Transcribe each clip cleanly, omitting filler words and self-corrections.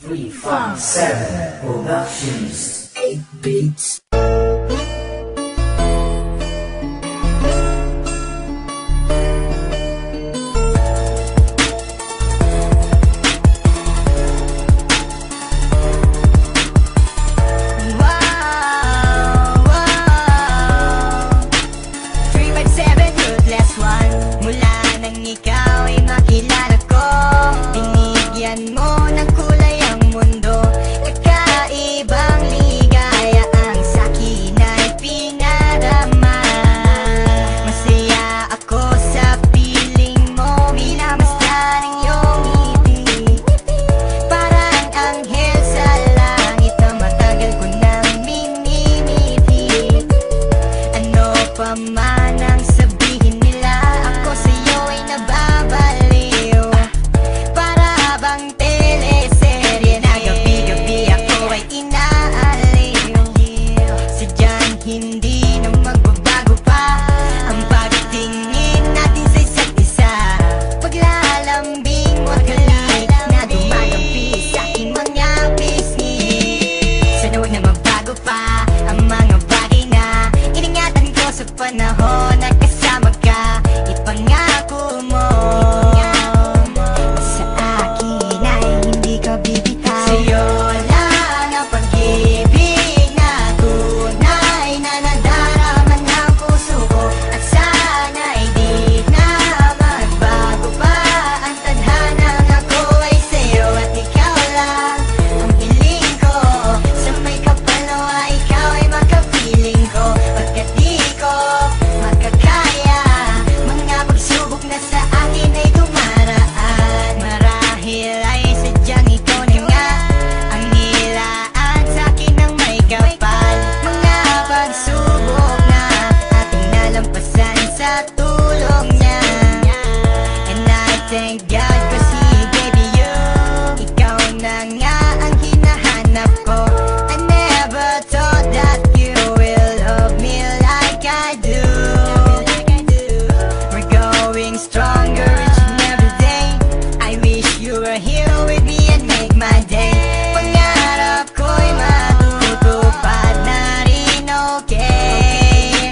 357 Productions 8 Beats. Manang sabihin nila ako sa'yo ay nababaliw. Para bang teleserye na gabi-gabi ako ay inaaliw. Sadyang hindi na magbabago pa ang pagtingin natin sa isa't isa. Paglalambing mo at halik na dumadampi sa aking mga pisngi. Sana huwag na magbago pa ang mga bagay na iningatan ko sa panahon na kasama ka. Ipangako mo sa akin ay hindi ka bibitaw. Sa'yo lang ang pag-ibig na tunay na nadarama ng puso ko. At sana'y di na magbago pa ang tadhanang ako ay sa'yo. At ikaw lang ang piling ko. Sa may kapalawa ikaw ay makapiling ko. Pagkat di ko makakaya mga pagsubok na sa akin ay dumaraan. Marahil ay sadyang ikaw na nga ang nilaan sa akin ng may kapal. Mga pagsubok na ating nalampasan sa tulong niya. And I thank God kasi baby you, ikaw na nga ang hinahanap ko. I never thought that you will love me like I do. We're going stronger each and every day. I wish you were here with me and make my day. Pangarap ko'y matutupad na rin, okay?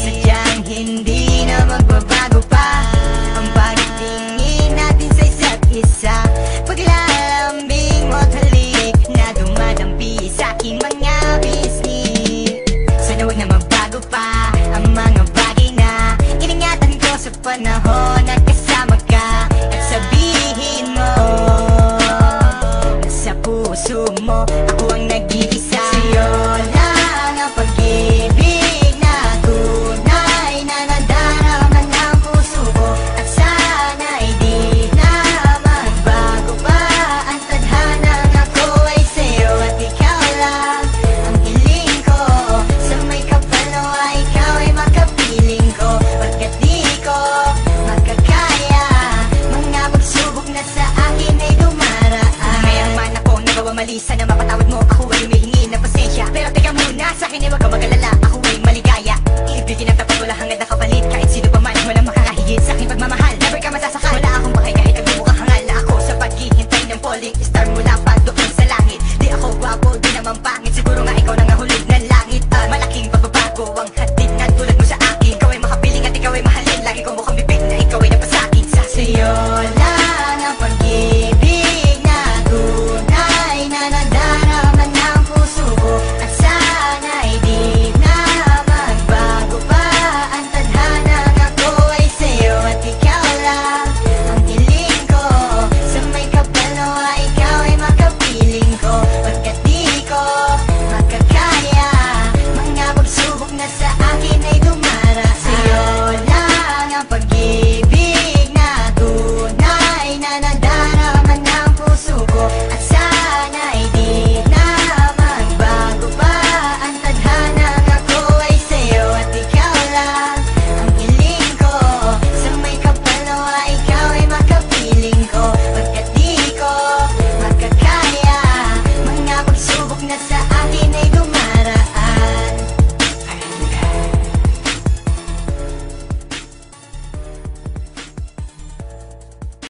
Sadyang hindi na magbabago pa ang pagtingin natin sa isa't isa.